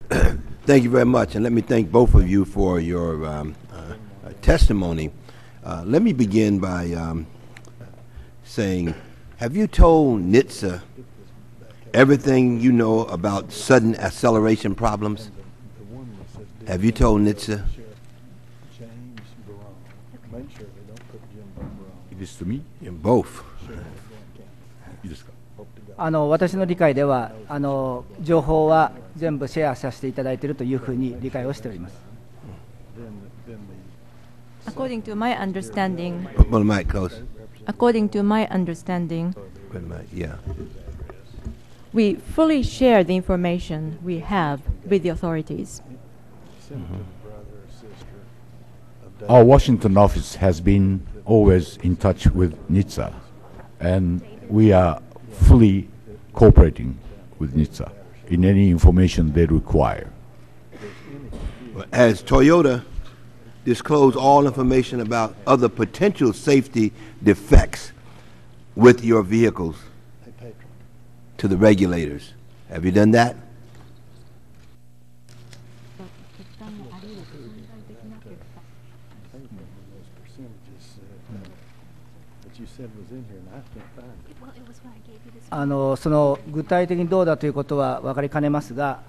Thank you very much, and let me thank both of you for your testimony. Let me begin by saying, have you told NHTSA everything you know about sudden acceleration problems? Have you told NHTSA? It is to me? In both. いいですか？私の理解では情報は全部シェアさせていただいているというふうに理解をしております。According to my understanding, Well, Mike, close. according to my understanding, Wait a minute, yeah. we fully share the information we have with the authorities. Our Washington office has been always in touch with NHTSA, and we are fully cooperating with NHTSA in any information they require. Has Toyota disclosed all information about other potential safety defects with your vehicles to the regulators? Have you done that? その具体的にどうだということは分かりかねますが、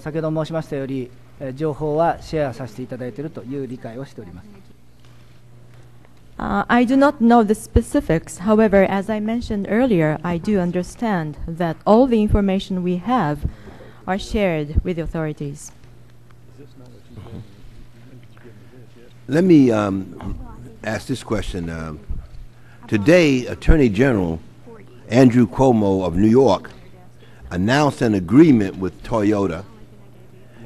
先ほど申しましたより、情報はシェアさせていただいているという理解をしております。I do not know the specifics. However, as I mentioned earlier, I do understand that all the information we have are shared with the authorities. Let me ask this question. Today, Attorney General Andrew Cuomo of New York announced an agreement with Toyota,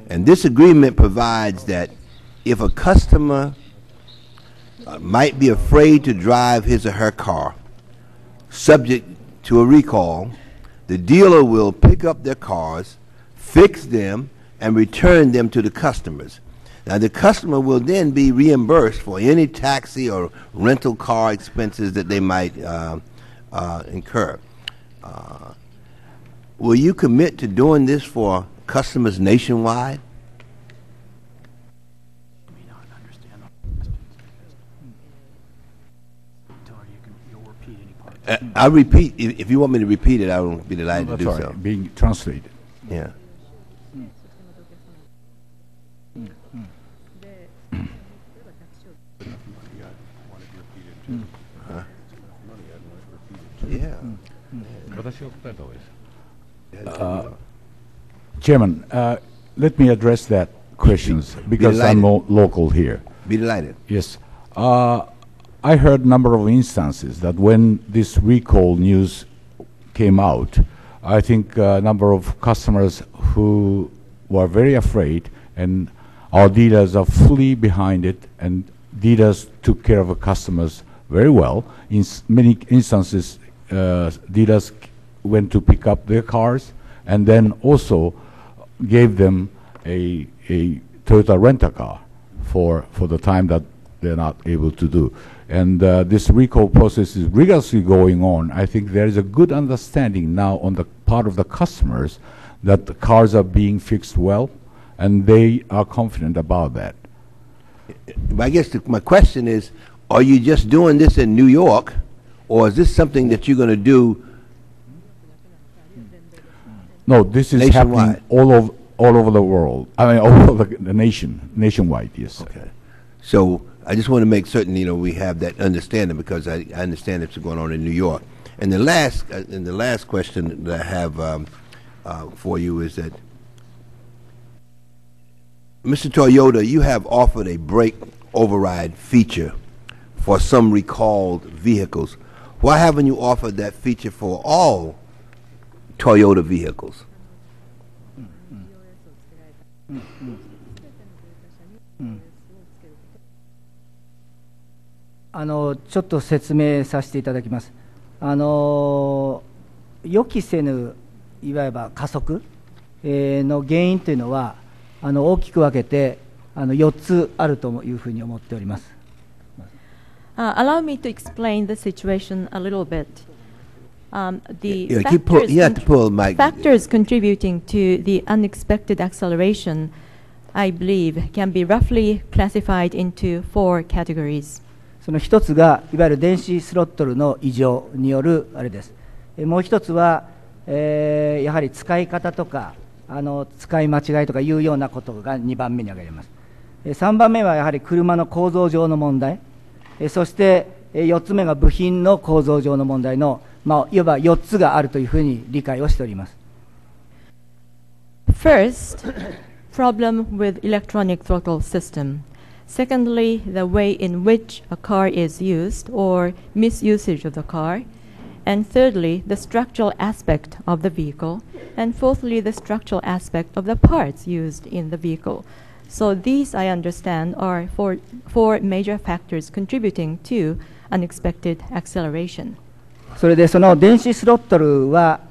and this agreement provides that if a customer might be afraid to drive his or her car, subject to a recall, the dealer will pick up their cars, fix them, and return them to the customers. Now, the customer will then be reimbursed for any taxi or rental car expenses that they might incur. Will you commit to doing this for customers nationwide? I'll repeat. If you want me to repeat it, I will be delighted to do so. Being translated. Yeah. Yeah. Chairman, let me address that questions because I'm local here. Be delighted. Yes. I heard a number of instances that when this recall news came out, I think a number of customers who were very afraid, and our dealers are fully behind it, and dealers took care of the customers very well. In many instances, dealers went to pick up their cars and then also gave them a Toyota rent-a-car for the time that they're not able to do. And this recall process is rigorously going on. I think there is a good understanding now on the part of the customers that the cars are being fixed well, and they are confident about that. I guess my question is, are you just doing this in New York, or is this something that you're going to do? No, this is happening all over the world. I mean, all over the nation, nationwide. Yes. Okay. So I just want to make certain we have that understanding, because I understand it's going on in New York. And the last question that I have for you is that, Mr. Toyota, you have offered a brake override feature for some recalled vehicles. Why haven't you offered that feature for all Toyota vehicles? Mm. ちょっと説明させていただきます。予期せぬいわば加速、の原因というのは大きく分けて4つあるというふうに思っております。Allow me to explain the situation a little bit. The Yeah, factors, you have to pull Mike. factors contributing to the unexpected acceleration, I believe, can be roughly classified into 4 categories. その一つがいわゆる電子スロットルの異常によるあれです。もう一つは、やはり使い方とか使い間違いとかいうようなことが2番目に挙げられます。3番目はやはり車の構造上の問題、そして4つ目が部品の構造上の問題の、いわば4つがあるというふうに理解をしております。First, problem with electronic throttle system. Secondly, the way in which a car is used or misusage of the car. And thirdly, the structural aspect of the vehicle. And fourthly, the structural aspect of the parts used in the vehicle. So these, I understand, are four major factors contributing to unexpected acceleration. それでその電子スロットルは、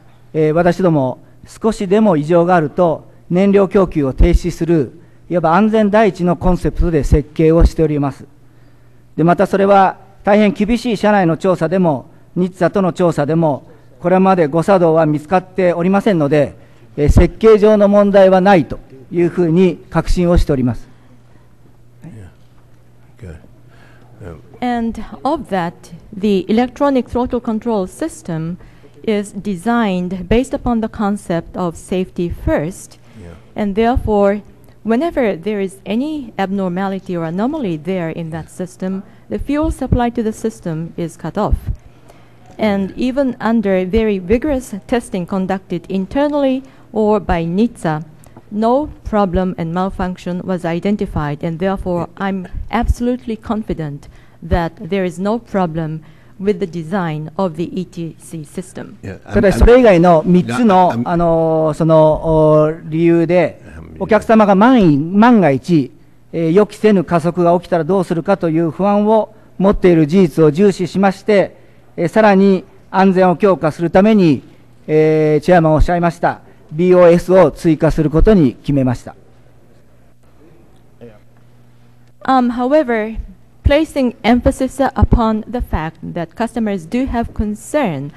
私ども少しでも異常があると燃料供給を停止するいわば安全第一のコンセプトで設計をしております。でまたそれは大変厳しい社内の調査でも日産との調査でもこれまで誤作動は見つかっておりませんので、設計上の問題はないというふうに確信をしております。And of that, the electronic throttle control system is designed based upon the concept of safety first, and therefore, whenever there is any abnormality or anomaly there in that system, the fuel supply to the system is cut off. And even under very vigorous testing conducted internally or by NHTSA, no problem and malfunction was identified, and therefore I'm absolutely confident that there is no problem with the design of the ETC system. ただそれ以外の3つの、その理由でお客様が万が一、予期せぬ加速が起きたらどうするかという不安を持っている事実を重視しまして、さらに安全を強化するために、チェアマンおっしゃいました BOS を追加することに決めました。However, placing emphasis upon the fact that customers do have concern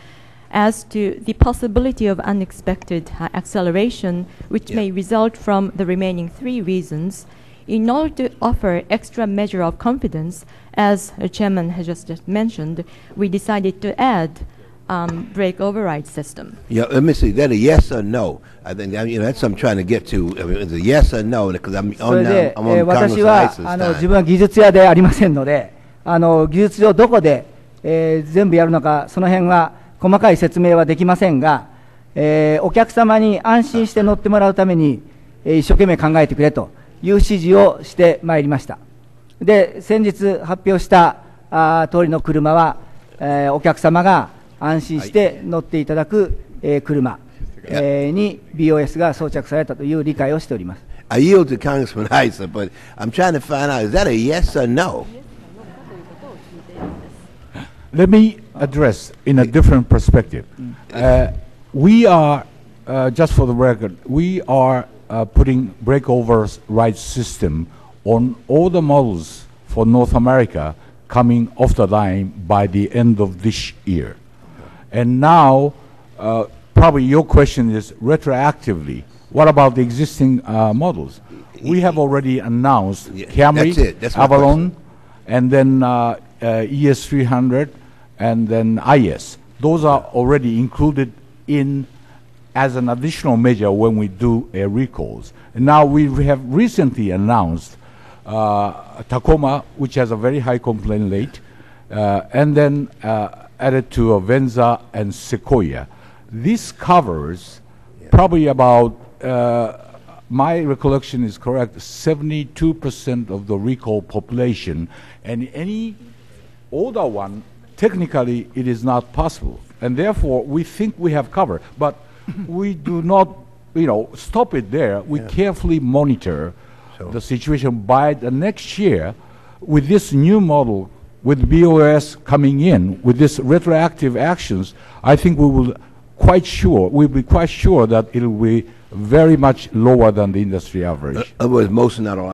as to the possibility of unexpected acceleration, which may result from the remaining 3 reasons, in order to offer extra measure of confidence, as the chairman has just mentioned, we decided to add brake override system. Yeah, let me see. Is that a yes or no? I think that's what I'm trying to get to. I mean, it's a yes or no because I'm それ on で、 now. I'm on 私 Congress は license 自 time. 分は技術屋でありませんので、技術上どこで、全部やるのかその辺は細かい説明はできませんが、お客様に安心して乗ってもらうために、一生懸命考えてくれという指示をしてまいりました。で先日発表した通りの車は、お客様が安心して乗っていただく、車、に BOS が装着されたという理解をしております。I yield to Congressman Heisler, but I'm trying to find out, is that a yes or no? Let me address in a different perspective. We are, just for the record, we are putting brake override system on all the models for North America coming off the line by the end of this year. And now, probably your question is retroactively, what about the existing models? We have already announced Camry, That's my Avalon, and then ES300, and then IS. Those are already included in as an additional measure when we do recalls. And now we have recently announced Tacoma, which has a very high complaint rate, and then added to Venza and Sequoia. This covers probably about, my recollection is correct, 72% of the recall population, and any older one, technically it is not possible. And therefore, we think we have covered, but we do not, stop it there. We carefully monitor the situation by the next year with this new model, with BOS coming in, with this retroactive actions. I think we'll be quite sure that it will be very much lower than the industry average. Otherwise, most not all